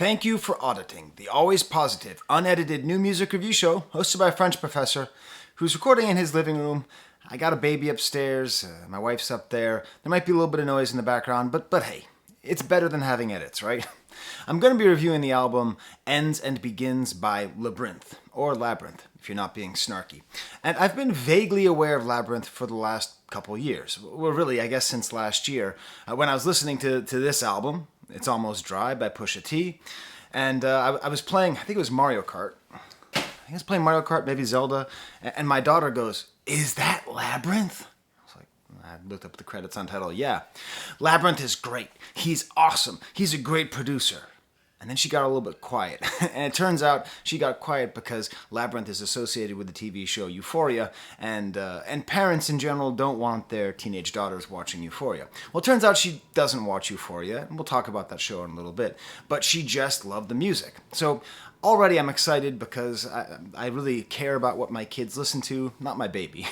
Thank you for auditing the always positive, unedited new music review show hosted by a French professor who's recording in his living room. I got a baby upstairs, my wife's up there. There might be a little bit of noise in the background, but hey, it's better than having edits, right? I'm going to be reviewing the album Ends and Begins by Labrinth, or Labrinth, if you're not being snarky. And I've been vaguely aware of Labrinth for the last couple years. Well, really, I guess since last year, when I was listening to this album, It's Almost Dry by Pusha T, and I was playing, I think it was Mario Kart. I think I was playing Mario Kart, maybe Zelda, and my daughter goes, "Is that Labrinth?" I looked up the credits on title. Yeah. Labrinth is great. He's awesome. He's a great producer. And then she got a little bit quiet. And it turns out she got quiet because Labrinth is associated with the TV show Euphoria, and parents in general don't want their teenage daughters watching Euphoria. Well, it turns out she doesn't watch Euphoria, and we'll talk about that show in a little bit, but she just loved the music. So already I'm excited because I really care about what my kids listen to, not my baby.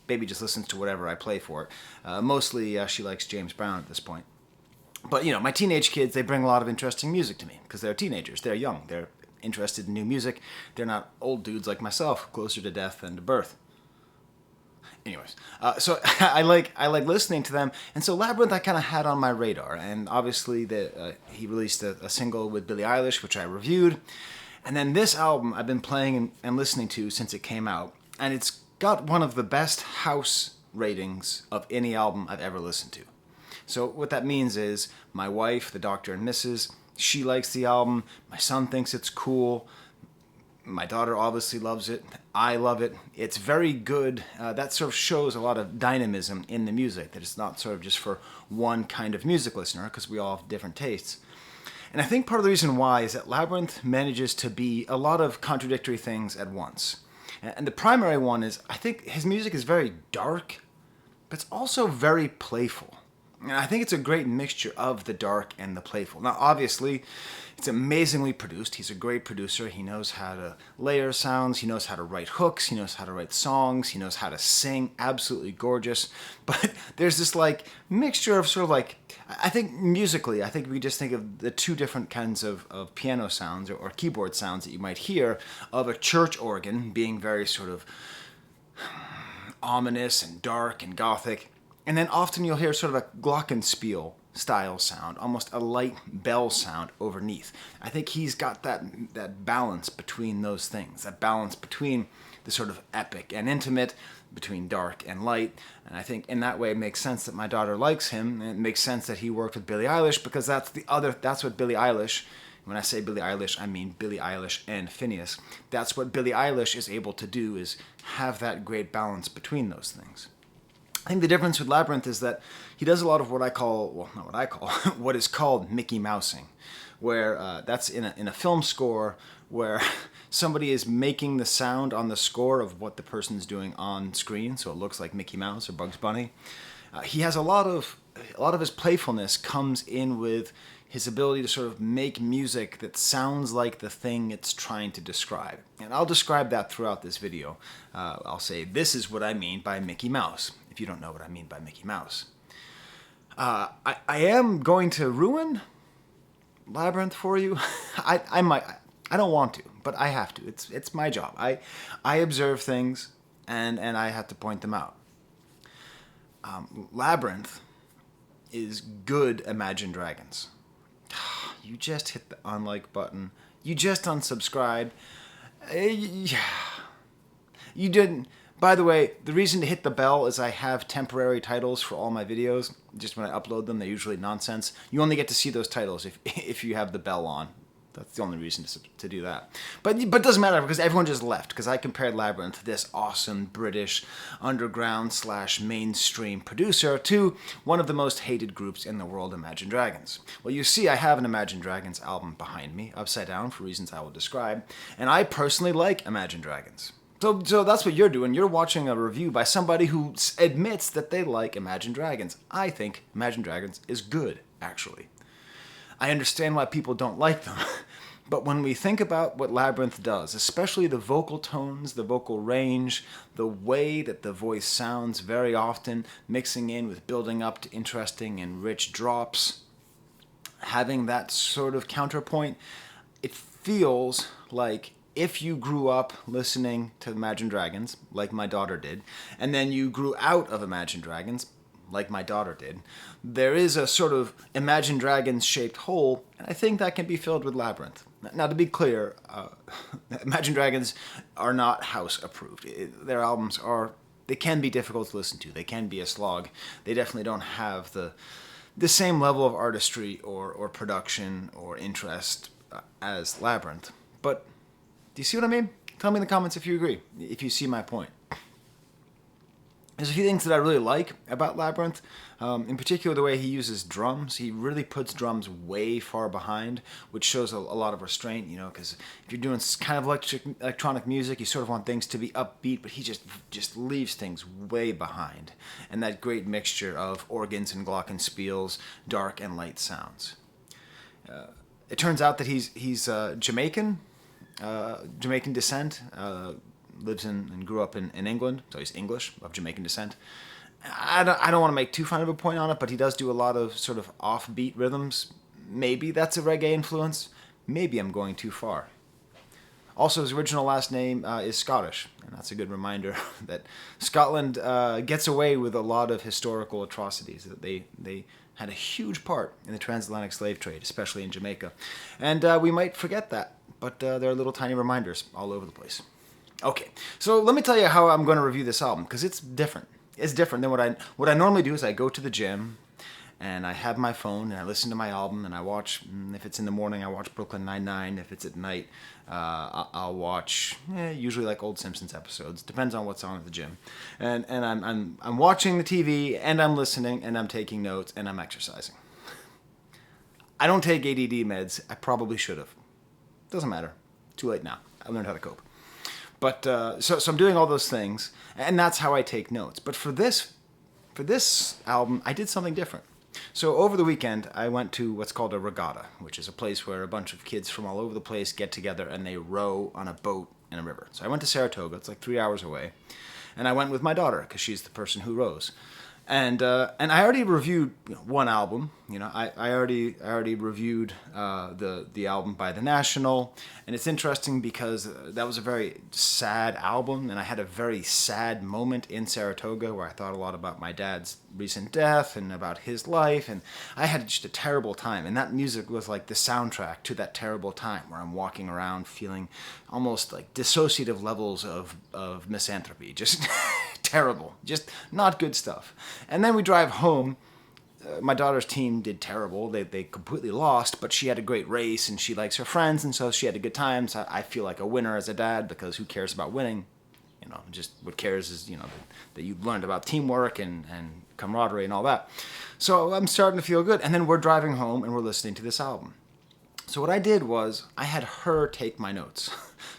Baby just listens to whatever I play for it. Mostly she likes James Brown at this point. But, my teenage kids, they bring a lot of interesting music to me because they're teenagers. They're young. They're interested in new music. They're not old dudes like myself, closer to death than to birth. Anyways, so I like listening to them. And so Labrinth I kind of had on my radar. And obviously he released a single with Billie Eilish, which I reviewed. And then this album I've been playing and listening to since it came out. And it's got one of the best house ratings of any album I've ever listened to. So what that means is my wife, the Dr. and Mrs., she likes the album. My son thinks it's cool. My daughter obviously loves it. I love it. It's very good. That sort of shows a lot of dynamism in the music, that it's not sort of just for one kind of music listener, because we all have different tastes. And I think part of the reason why is that Labrinth manages to be a lot of contradictory things at once. And the primary one is, I think his music is very dark, but it's also very playful. And I think it's a great mixture of the dark and the playful. Now, obviously, it's amazingly produced. He's a great producer. He knows how to layer sounds. He knows how to write hooks. He knows how to write songs. He knows how to sing. Absolutely gorgeous. But there's this mixture of sort of I think musically, I think we just think of the two different kinds of piano sounds or keyboard sounds that you might hear of a church organ being very sort of ominous and dark and gothic. And then often you'll hear sort of a glockenspiel style sound, almost a light bell sound underneath. I think he's got that balance between those things, that balance between the sort of epic and intimate, between dark and light. And I think in that way it makes sense that my daughter likes him, and it makes sense that he worked with Billie Eilish, because that's what Billie Eilish, when I say Billie Eilish, I mean Billie Eilish and Phineas. That's what Billie Eilish is able to do, is have that great balance between those things. I think the difference with Labrinth is that he does a lot of what what is called Mickey Mousing, where that's in a film score where somebody is making the sound on the score of what the person's doing on screen, so it looks like Mickey Mouse or Bugs Bunny. He has a lot of his playfulness comes in with his ability to sort of make music that sounds like the thing it's trying to describe. And I'll describe that throughout this video. I'll say, this is what I mean by Mickey Mouse, if you don't know what I mean by Mickey Mouse. I am going to ruin Labrinth for you. I might. I don't want to, but I have to. It's my job. I observe things, and I have to point them out. Labrinth is good Imagine Dragons. You just hit the unlike button. You just unsubscribed. You didn't. By the way, the reason to hit the bell is I have temporary titles for all my videos. Just when I upload them, they're usually nonsense. You only get to see those titles if you have the bell on. That's the only reason to do that. But it doesn't matter, because everyone just left, because I compared Labrinth, this awesome British underground / mainstream producer, to one of the most hated groups in the world, Imagine Dragons. Well, you see, I have an Imagine Dragons album behind me, upside down, for reasons I will describe, and I personally like Imagine Dragons. So that's what you're doing. You're watching a review by somebody who admits that they like Imagine Dragons. I think Imagine Dragons is good, actually. I understand why people don't like them. But when we think about what Labrinth does, especially the vocal tones, the vocal range, the way that the voice sounds very often, mixing in with building up to interesting and rich drops, having that sort of counterpoint, it feels like if you grew up listening to Imagine Dragons, like my daughter did, and then you grew out of Imagine Dragons, like my daughter did, there is a sort of Imagine Dragons shaped hole, and I think that can be filled with Labrinth. Now, to be clear, Imagine Dragons are not house approved. Their albums they can be difficult to listen to. They can be a slog. They definitely don't have the same level of artistry or production or interest as Labrinth. But do you see what I mean? Tell me in the comments if you agree, if you see my point. There's a few things that I really like about Labrinth. In particular, the way he uses drums. He really puts drums way far behind, which shows a lot of restraint, because if you're doing kind of electronic music, you sort of want things to be upbeat, but he just leaves things way behind. And that great mixture of organs and glockenspiels, dark and light sounds. It turns out that he's Jamaican descent. Lives and grew up in England, so he's English, of Jamaican descent. I don't want to make too fine of a point on it, but he does do a lot of sort of offbeat rhythms. Maybe that's a reggae influence. Maybe I'm going too far. Also, his original last name is Scottish, and that's a good reminder that Scotland gets away with a lot of historical atrocities. That they had a huge part in the transatlantic slave trade, especially in Jamaica. And we might forget that, but there are little tiny reminders all over the place. Okay, so let me tell you how I'm going to review this album, because it's different. It's different than what I normally do is I go to the gym, and I have my phone, and I listen to my album, and I watch, if it's in the morning, I watch Brooklyn Nine-Nine. If it's at night, I'll watch, usually like old Simpsons episodes. Depends on what's on at the gym. And I'm watching the TV, and I'm listening, and I'm taking notes, and I'm exercising. I don't take ADD meds. I probably should have. Doesn't matter. Too late now. I learned how to cope. But so I'm doing all those things, and that's how I take notes. But for this album, I did something different. So over the weekend, I went to what's called a regatta, which is a place where a bunch of kids from all over the place get together and they row on a boat in a river. So I went to Saratoga. It's like 3 hours away, and I went with my daughter because she's the person who rows. And I already reviewed one album. I already reviewed the album by The National, and it's interesting because that was a very sad album, and I had a very sad moment in Saratoga where I thought a lot about my dad's recent death and about his life, and I had just a terrible time. And that music was like the soundtrack to that terrible time where I'm walking around feeling almost like dissociative levels of misanthropy, just terrible, just not good stuff. And then we drive home. My daughter's team did terrible. They completely lost, but she had a great race and she likes her friends, and so she had a good time. So I feel like a winner as a dad, because who cares about winning? Just what cares is, that you learned about teamwork and camaraderie and all that. So I'm starting to feel good. And then we're driving home and we're listening to this album. So what I did was I had her take my notes.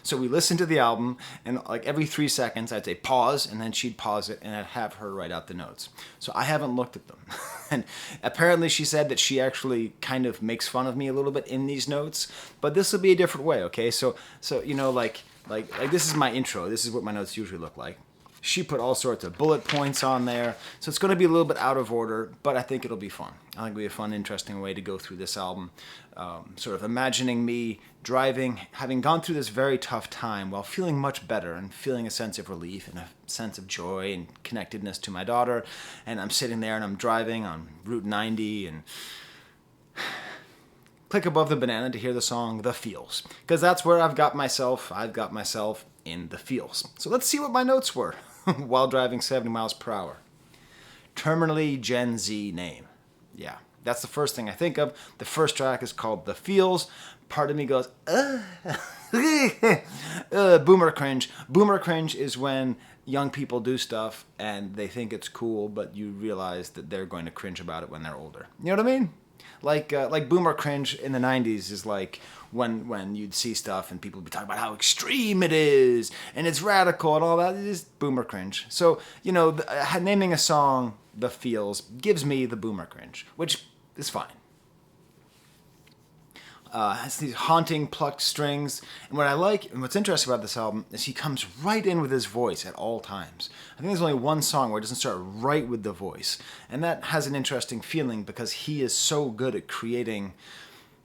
So we listened to the album, and like every 3 seconds I'd say pause, and then she'd pause it, and I'd have her write out the notes. So I haven't looked at them. And apparently she said that she actually kind of makes fun of me a little bit in these notes, but this will be a different way, okay? So like this is my intro. This is what my notes usually look like. She put all sorts of bullet points on there, so it's going to be a little bit out of order, but I think it'll be fun. I think it'll be a fun, interesting way to go through this album, sort of imagining me driving, having gone through this very tough time while feeling much better and feeling a sense of relief and a sense of joy and connectedness to my daughter. And I'm sitting there and I'm driving on Route 90 and click above the banana to hear the song The Feels, because that's where I've got myself in the feels. So let's see what my notes were while driving 70 miles per hour. Terminally Gen Z name. Yeah, that's the first thing I think of. The first track is called The Feels. Part of me goes, boomer cringe. Boomer cringe is when young people do stuff and they think it's cool, but you realize that they're going to cringe about it when they're older. You know what I mean? Like boomer cringe in the 90s is like when you'd see stuff and people would be talking about how extreme it is and it's radical and all that. It is boomer cringe. So, naming a song The Feels gives me the boomer cringe, which is fine. Has these haunting plucked strings. And what I like, and what's interesting about this album, is he comes right in with his voice at all times. I think there's only one song where it doesn't start right with the voice. And that has an interesting feeling because he is so good at creating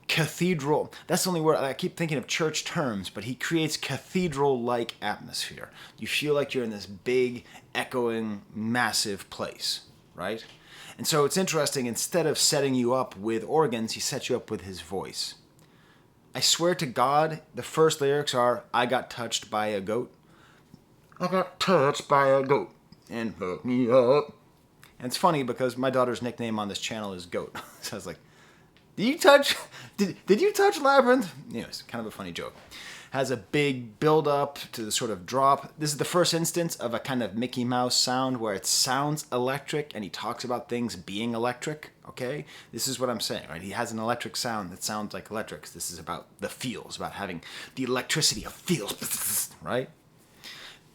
cathedral. That's the only word. I keep thinking of church terms, but he creates cathedral-like atmosphere. You feel like you're in this big, echoing, massive place, right? And so it's interesting, instead of setting you up with organs, he sets you up with his voice. I swear to God, the first lyrics are, I got touched by a goat. I got touched by a goat and hooked me up. And it's funny because my daughter's nickname on this channel is Goat. So I was like, did you touch Labrinth? Anyways, kind of a funny joke. Has a big build up to the sort of drop. This is the first instance of a kind of Mickey Mouse sound where it sounds electric and he talks about things being electric, okay? This is what I'm saying, right? He has an electric sound that sounds like electric. This is about the feels, about having the electricity of feels, right?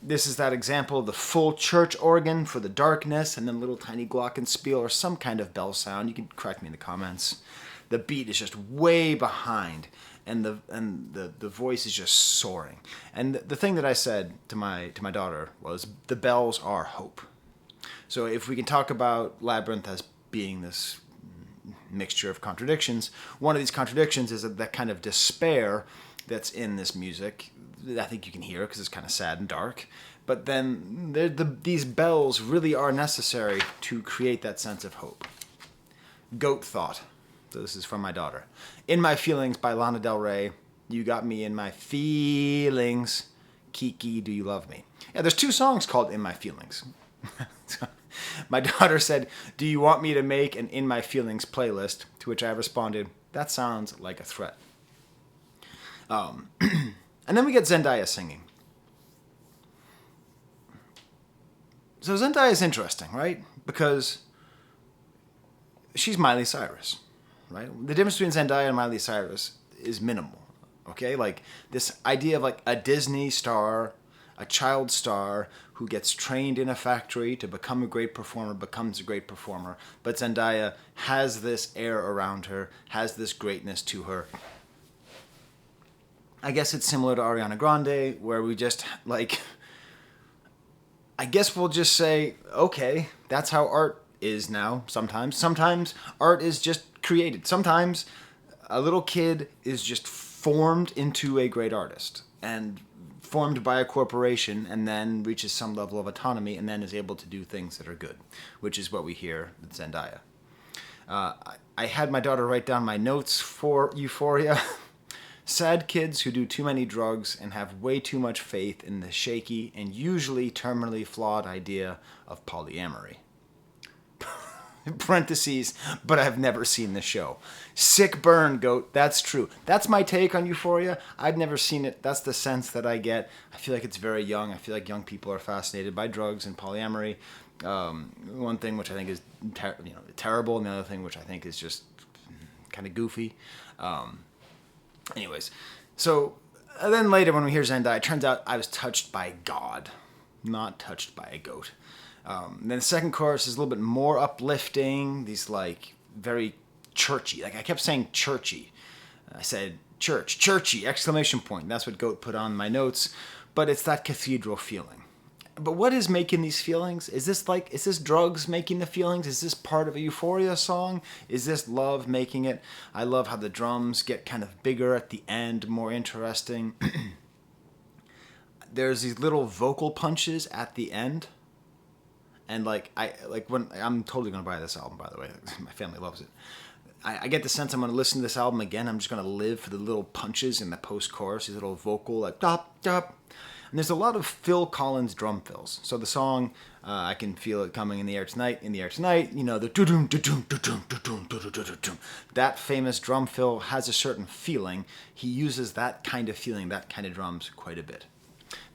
This is that example of the full church organ for the darkness and then little tiny glockenspiel or some kind of bell sound. You can correct me in the comments. The beat is just way behind. And the voice is just soaring. And the thing that I said to my daughter was, the bells are hope. So if we can talk about Labrinth as being this mixture of contradictions, one of these contradictions is that kind of despair that's in this music. I think you can hear it because it's kind of sad and dark. But then these bells really are necessary to create that sense of hope. Goat thought. So this is from my daughter. In My Feelings by Lana Del Rey. You got me in my feelings. Kiki, do you love me? Yeah, there's 2 songs called In My Feelings. My daughter said, do you want me to make an In My Feelings playlist? To which I responded, that sounds like a threat. And then we get Zendaya singing. So Zendaya is interesting, right? Because she's Miley Cyrus. Right? The difference between Zendaya and Miley Cyrus is minimal, okay? Like, this idea of, like, a Disney star, a child star who gets trained in a factory to become a great performer, becomes a great performer, but Zendaya has this air around her, has this greatness to her. I guess it's similar to Ariana Grande, where we just, like, I guess we'll just say, okay, that's how art is now sometimes. Sometimes art is just created. Sometimes a little kid is just formed into a great artist and formed by a corporation and then reaches some level of autonomy and then is able to do things that are good, which is what we hear with Zendaya. I had my daughter write down my notes for Euphoria. Sad kids who do too many drugs and have way too much faith in the shaky and usually terminally flawed idea of polyamory. Parentheses, but I've never seen the show. Sick burn, Goat. That's true. That's my take on Euphoria. I've never seen it. That's the sense that I get. I feel like it's very young. I feel like young people are fascinated by drugs and polyamory. One thing which I think is terrible, and the other thing which I think is just kind of goofy. Anyways, so then later when we hear Zendaya, it turns out I was touched by God, not touched by a goat. And then the second chorus is a little bit more uplifting. These like very churchy. Like I kept saying churchy. I said church, churchy, exclamation point. That's what Goat put on my notes. But it's that cathedral feeling. But what is making these feelings? Is this drugs making the feelings? Is this part of a Euphoria song? Is this love making it? I love how the drums get kind of bigger at the end, more interesting. There's these little vocal punches at the end. And I'm totally gonna buy this album, by the way. My family loves it. I get the sense I'm gonna listen to this album again. I'm just gonna live for the little punches in the post-chorus, these little vocal like dop dop. And there's a lot of Phil Collins drum fills. So the song, I can feel it coming in the air tonight, in the air tonight. You know, the doo-doom, doo-doom, doo-doom, doo-doom, doo-doom. That famous drum fill has a certain feeling. He uses that kind of feeling, that kind of drums quite a bit.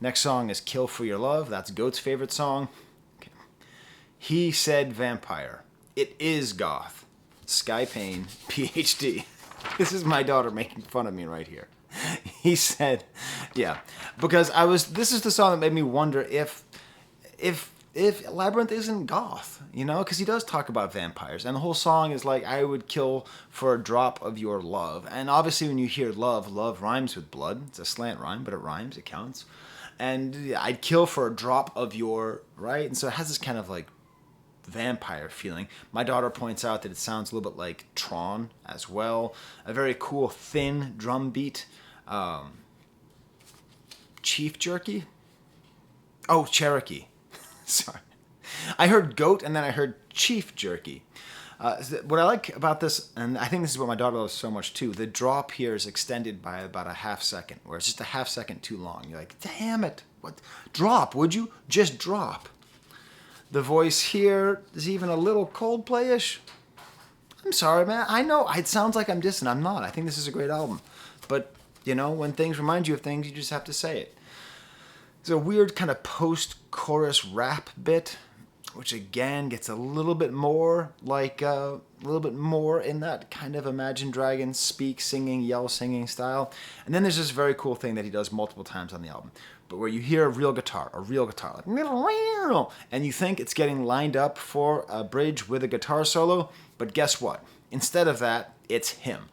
Next song is Kill for Your Love. That's Goat's favorite song. Okay. He Said Vampire. It is goth. Skye Payne, PhD. This is my daughter making fun of me right here. He said, yeah, because this is the song that made me wonder if if Labrinth isn't goth, because he does talk about vampires, and the whole song is like, I would kill for a drop of your love. And obviously, when you hear love, love rhymes with blood. It's a slant rhyme, but it rhymes, it counts. And I'd kill for a drop of your, right? And so it has this kind of like vampire feeling. My daughter points out that it sounds a little bit like Tron as well. A very cool, thin drum beat. Chief Jerky? Oh, Cherokee. Sorry. I heard goat and then I heard Chief Jerky. What I like about this, and I think this is what my daughter loves so much too, the drop here is extended by about a half second, where it's just a half second too long. You're like, damn it. What? Drop, would you? Just drop. The voice here is even a little Coldplay-ish. I'm sorry, man. I know it sounds like I'm dissing. I'm not. I think this is a great album. But, when things remind you of things, you just have to say it. There's a weird kind of post-chorus rap bit, which again gets a little bit more like in that kind of Imagine Dragons speak, singing, yell, singing style. And then there's this very cool thing that he does multiple times on the album, but where you hear a real guitar, like, and you think it's getting lined up for a bridge with a guitar solo, but guess what? Instead of that, it's him.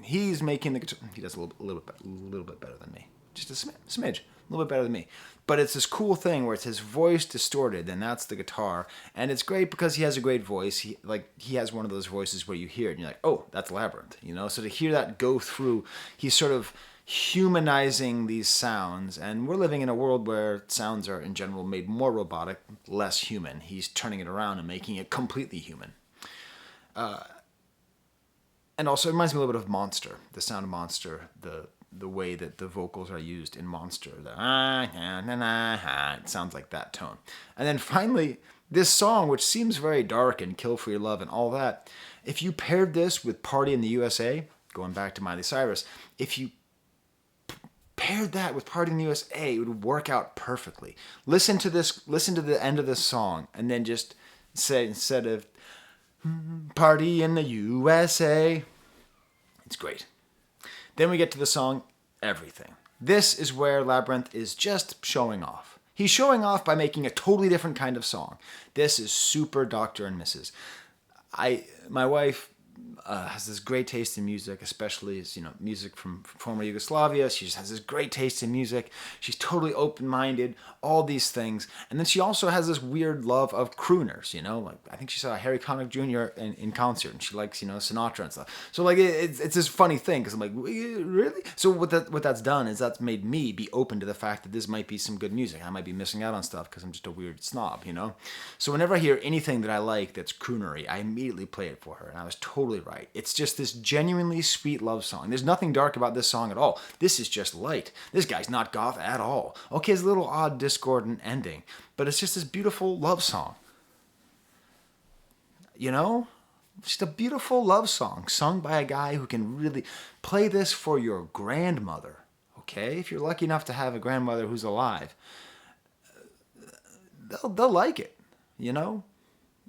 He's making the guitar. He does a little bit better than me. Just a smidge. A little bit better than me. But it's this cool thing where it's his voice distorted, and that's the guitar. And it's great because he has a great voice. He has one of those voices where you hear it and you're like, oh, that's Labrinth. So to hear that go through, he's sort of humanizing these sounds. And we're living in a world where sounds are in general made more robotic, less human. He's turning it around and making it completely human. And also, it reminds me a little bit of Monster, the sound of Monster, the way that the vocals are used in Monster. It sounds like that tone. And then finally, this song, which seems very dark and Kill for Your Love and all that, if you paired this with Party in the USA, going back to Miley Cyrus, if you paired that with Party in the USA, it would work out perfectly. Listen to the end of this song, and then just say, instead of Party in the USA, it's great. Then we get to the song Everything. This is where Labrinth is just showing off. He's showing off by making a totally different kind of song. This is super Dr. and Mrs. My wife has this great taste in music, especially music from former Yugoslavia. She just has this great taste in music. She's totally open-minded, all these things. And then she also has this weird love of crooners, like I think she saw Harry Connick Jr. in concert, and she likes, Sinatra and stuff. So like it's this funny thing, because I'm like, really? So what that's done is that's made me be open to the fact that this might be some good music. I might be missing out on stuff because I'm just a weird snob, So whenever I hear anything that I like that's croonery, I immediately play it for her, and I was totally right. It's just this genuinely sweet love song. There's nothing dark about this song at all. This is just light. This guy's not goth at all. Okay, it's a little odd, discordant ending, but it's just this beautiful love song. Just a beautiful love song sung by a guy who can really play this for your grandmother. Okay, if you're lucky enough to have a grandmother who's alive, they'll like it.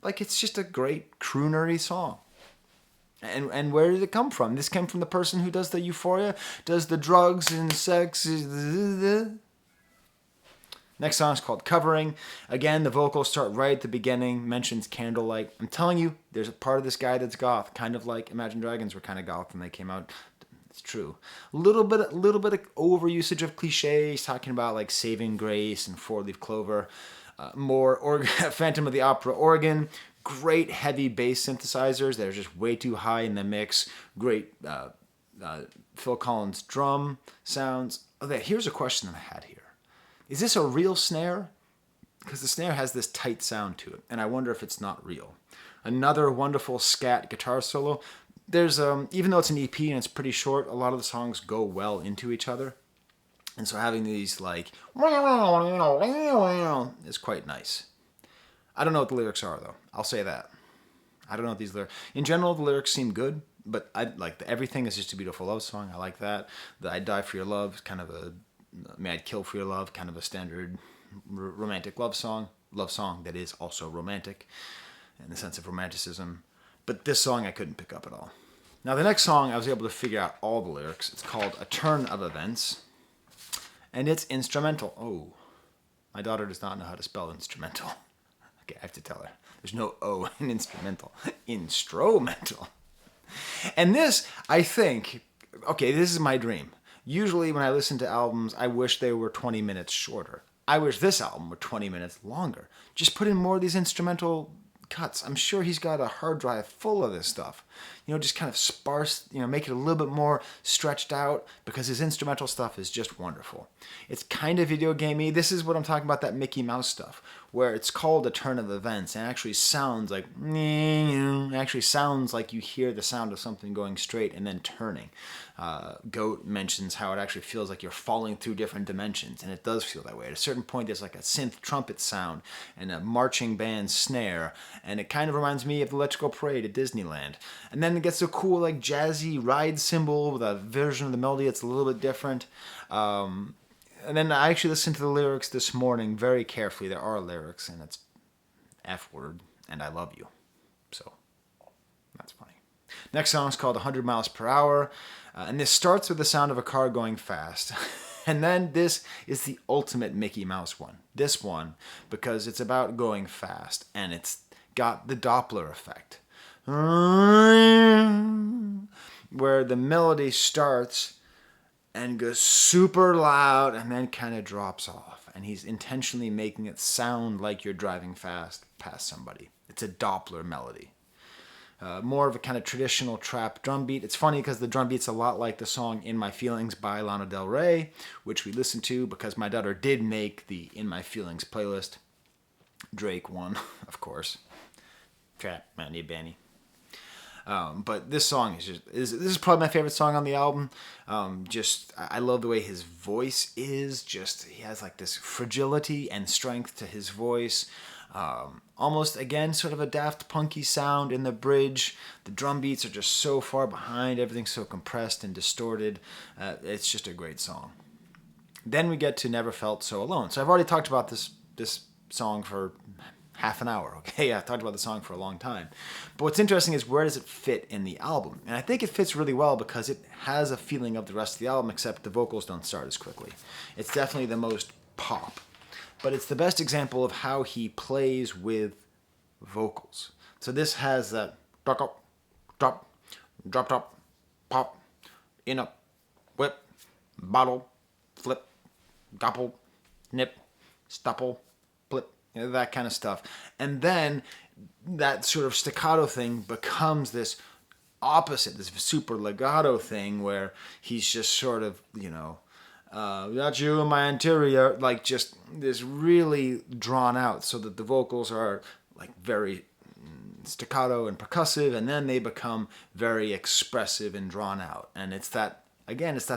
Like it's just a great croonery song. And where did it come from? This came from the person who does the Euphoria, does the drugs and sex. Next song is called Covering. Again, the vocals start right at the beginning, mentions candlelight. I'm telling you, there's a part of this guy that's goth, kind of like Imagine Dragons were kind of goth when they came out. It's true. A little bit of overusage of cliches, talking about like Saving Grace and Four Leaf Clover. More Phantom of the Opera organ. Great heavy bass synthesizers that are just way too high in the mix. Great Phil Collins drum sounds. Okay, here's a question that I had here. Is this a real snare? Because the snare has this tight sound to it, and I wonder if it's not real. Another wonderful scat guitar solo. There's even though it's an EP and it's pretty short, a lot of the songs go well into each other. And so having these like is quite nice. I don't know what the lyrics are, though. I'll say that. I don't know what these lyrics... In general, the lyrics seem good, but Everything is just a beautiful love song. I like that. The I'd Die for Your Love is kind of I'd Kill for Your Love, kind of a standard romantic love song. Love song that is also romantic in the sense of romanticism. But this song I couldn't pick up at all. Now, the next song, I was able to figure out all the lyrics. It's called A Turn of Events, and it's instrumental. Oh, my daughter does not know how to spell instrumental. Okay, I have to tell her. There's no O in instrumental. Instrumental. And this, I think, okay, this is my dream. Usually when I listen to albums, I wish they were 20 minutes shorter. I wish this album were 20 minutes longer. Just put in more of these instrumental cuts. I'm sure he's got a hard drive full of this stuff. Just kind of sparse, make it a little bit more stretched out, because his instrumental stuff is just wonderful. It's kind of video gamey. This is what I'm talking about, that Mickey Mouse stuff, where it's called A Turn of Events, and it actually sounds like you hear the sound of something going straight and then turning. Goat mentions how it actually feels like you're falling through different dimensions, and it does feel that way. At a certain point, there's like a synth trumpet sound and a marching band snare, and it kind of reminds me of the Electrical Parade at Disneyland. And then it gets a cool, like, jazzy ride cymbal with a version of the melody that's a little bit different. And then I actually listened to the lyrics this morning very carefully. There are lyrics, and it's F word, and I love you. So, that's funny. Next song is called 100 Miles Per Hour, and this starts with the sound of a car going fast. And then this is the ultimate Mickey Mouse one. This one, because it's about going fast, and it's got the Doppler effect, where the melody starts and goes super loud and then kind of drops off. And he's intentionally making it sound like you're driving fast past somebody. It's a Doppler melody. More of a kind of traditional trap drum beat. It's funny because the drum beat's a lot like the song In My Feelings by Lana Del Rey, which we listened to because my daughter did make the In My Feelings playlist. Drake won, of course. Trap, Manny Benny. But this song this is probably my favorite song on the album. I love the way his voice is. He has like this fragility and strength to his voice. Almost, again, sort of a Daft Punky sound in the bridge. The drum beats are just so far behind. Everything's so compressed and distorted. It's just a great song. Then we get to Never Felt So Alone. So I've already talked about this song for half an hour, okay? I've talked about the song for a long time. But what's interesting is, where does it fit in the album? And I think it fits really well because it has a feeling of the rest of the album, except the vocals don't start as quickly. It's definitely the most pop. But it's the best example of how he plays with vocals. So this has that drop, drop, drop, drop, pop, in up, whip, bottle, flip, gobble, nip, stopple, flip, that kind of stuff. And then that sort of staccato thing becomes this opposite, this super legato thing where he's just sort of, got you in my interior, like just this really drawn out, so that the vocals are like very staccato and percussive, and then they become very expressive and drawn out. And it's that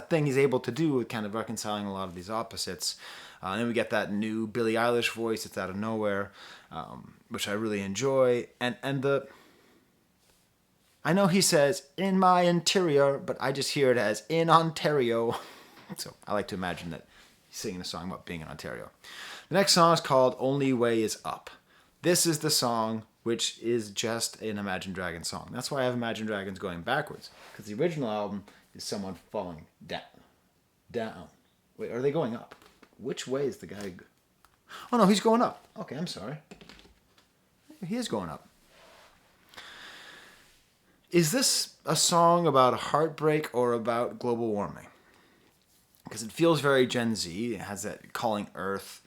thing he's able to do with kind of reconciling a lot of these opposites. And then we get that new Billie Eilish voice that's out of nowhere, which I really enjoy. And I know he says, in my interior, but I just hear it as in Ontario. So I like to imagine that he's singing a song about being in Ontario. The next song is called Only Way Is Up. This is the song which is just an Imagine Dragons song. That's why I have Imagine Dragons going backwards, because the original album is someone falling down. Wait, are they going up? Which way is the guy? Oh no, he's going up. Okay, I'm sorry. He is going up. Is this a song about heartbreak or about global warming? Because it feels very Gen Z. It has that calling Earth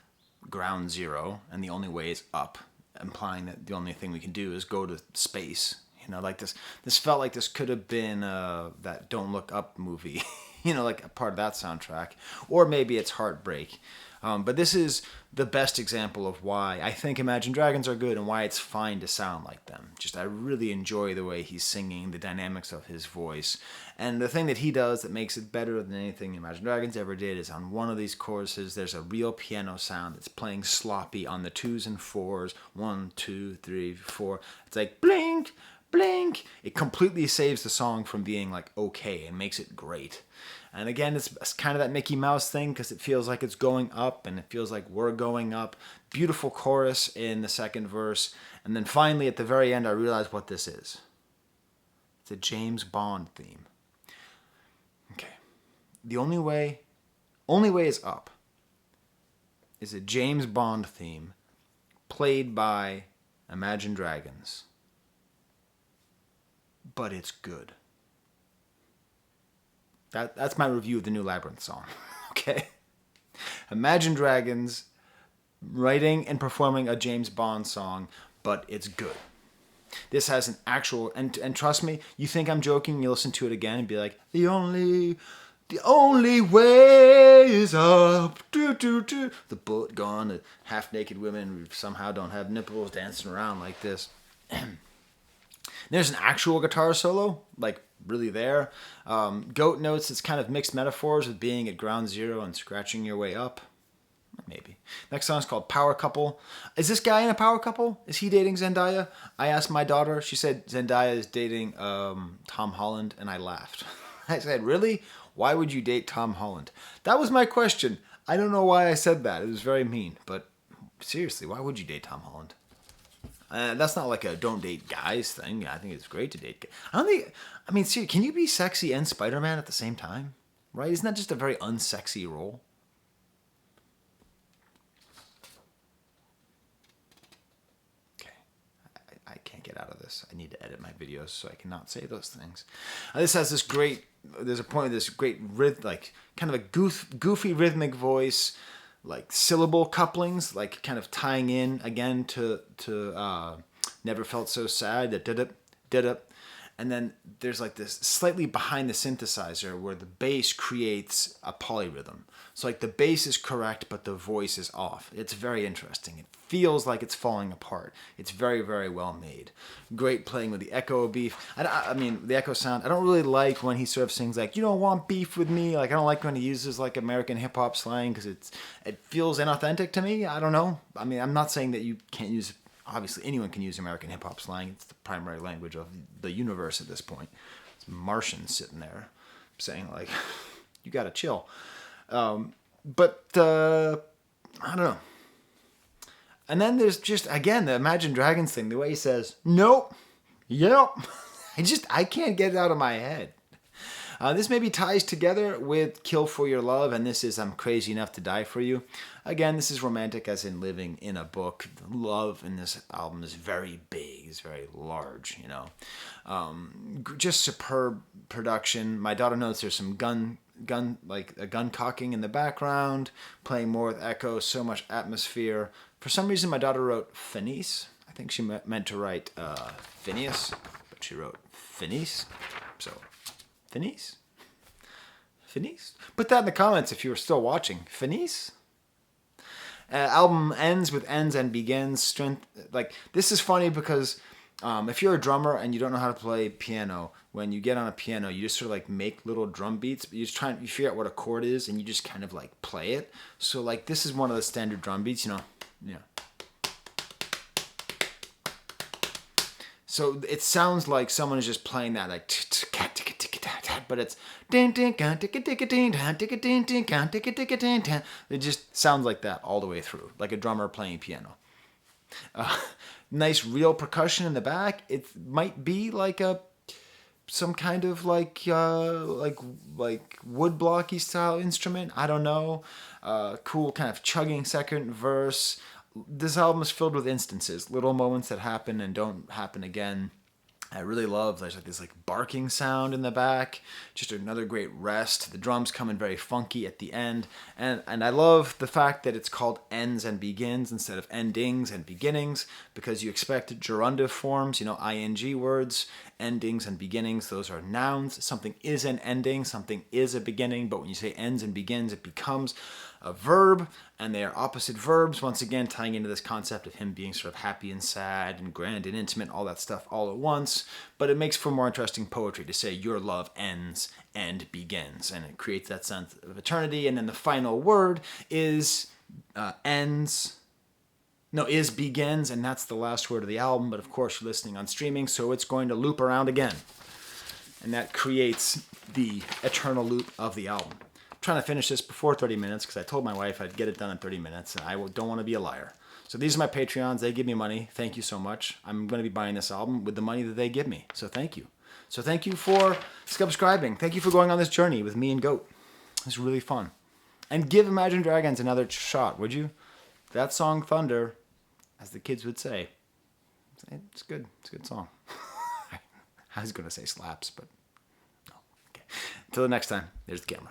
ground zero, and the only way is up, implying that the only thing we can do is go to space. Like this felt like this could have been that Don't Look Up movie, like a part of that soundtrack. Or maybe it's heartbreak. But this is the best example of why I think Imagine Dragons are good and why it's fine to sound like them. I really enjoy the way he's singing, the dynamics of his voice. And the thing that he does that makes it better than anything Imagine Dragons ever did is, on one of these choruses, there's a real piano sound that's playing sloppy on the 2s and 4s. 1, 2, 3, 4. It's like blink, blink. It completely saves the song from being like okay and makes it great. And again, it's kind of that Mickey Mouse thing, because it feels like it's going up and it feels like we're going up. Beautiful chorus in the second verse. And then finally at the very end, I realized what this is. It's a James Bond theme. Okay. The only way is up is a James Bond theme played by Imagine Dragons. But it's good. That's my review of the new Labrinth song. Okay? Imagine Dragons writing and performing a James Bond song, but it's good. This has an actual, and trust me, you think I'm joking, you listen to it again and be like, the only way is up. The bullet gone, the half-naked women who somehow don't have nipples dancing around like this. There's an actual guitar solo, like really there. Goat notes, it's kind of mixed metaphors with being at ground zero and scratching your way up. Maybe. Next song is called Power Couple. Is this guy in a power couple? Is he dating Zendaya? I asked my daughter. She said Zendaya is dating Tom Holland, and I laughed. I said, really? Why would you date Tom Holland? That was my question. I don't know why I said that. It was very mean. But seriously, why would you date Tom Holland? That's not like a don't date guys thing. I think it's great to date guys. Seriously, can you be sexy and Spider-Man at the same time? Right? Isn't that just a very unsexy role? I can't get out of this. I need to edit my videos so I cannot say those things. This has this great, there's a point of this great, like, kind of a goofy rhythmic voice, like syllable couplings, like kind of tying in again to Never Felt So Sad, that did. And then there's like this slightly behind the synthesizer where the bass creates a polyrhythm. So like the bass is correct, but the voice is off. It's very interesting. It feels like it's falling apart. It's very, very well made. Great playing with the echo beef. The echo sound. I don't really like when he sort of sings like, you don't want beef with me. Like I don't like when he uses like American hip hop slang because it feels inauthentic to me. I don't know. I mean, I'm not saying that you can't use. Obviously, anyone can use American hip-hop slang. It's the primary language of the universe at this point. It's Martians sitting there saying, like, you gotta chill. But I don't know. And then there's just, again, the Imagine Dragons thing. The way he says, nope, yep. I can't get it out of my head. This maybe ties together with Kill for Your Love, and this is I'm Crazy Enough to Die for You. Again, this is romantic as in living in a book. The love in this album is very big, it's very large, you know. Just superb production. My daughter notes there's some gun cocking in the background, playing more with echo, so much atmosphere. For some reason, my daughter wrote Phineas. I think she meant to write Phineas, but she wrote Phineas. So, Phineas? Put that in the comments if you were still watching. Phineas? Album ends with ends and begins. Strength. Like, this is funny because if you're a drummer and you don't know how to play piano, when you get on a piano, you just sort of like make little drum beats, but you figure out what a chord is and you just kind of like play it. So like this is one of the standard drum beats, you know. So it sounds like someone is just playing that like, but it's it just sounds like that all the way through, like a drummer playing piano. Nice real percussion in the back. It might be like some kind of like wood blocky style instrument. I don't know. Cool kind of chugging second verse. This album is filled with instances, little moments that happen and don't happen again. I really love there's like this like barking sound in the back, just another great rest. The drums come in very funky at the end, and I love the fact that it's called ends and begins instead of endings and beginnings, because you expect gerundive forms, ing words, endings and beginnings, those are nouns. Something is an ending, something is a beginning, but when you say ends and begins, it becomes a verb, and they are opposite verbs, once again tying into this concept of him being sort of happy and sad and grand and intimate, all that stuff all at once. But it makes for more interesting poetry to say your love ends and begins, and it creates that sense of eternity. And then the final word is begins, and that's the last word of the album. But of course you're listening on streaming, so it's going to loop around again, and that creates the eternal loop of the album. Trying to finish this before 30 minutes because I told my wife I'd get it done in 30 minutes, and I don't want to be a liar. So these are my Patreons. They give me money. Thank you so much. I'm going to be buying this album with the money that they give me. So thank you. So thank you for subscribing. Thank you for going on this journey with me and Goat. It's really fun. And give Imagine Dragons another shot, would you? That song, Thunder, as the kids would say. It's good. It's a good song. I was going to say slaps, but no. Okay. Until the next time, there's the camera.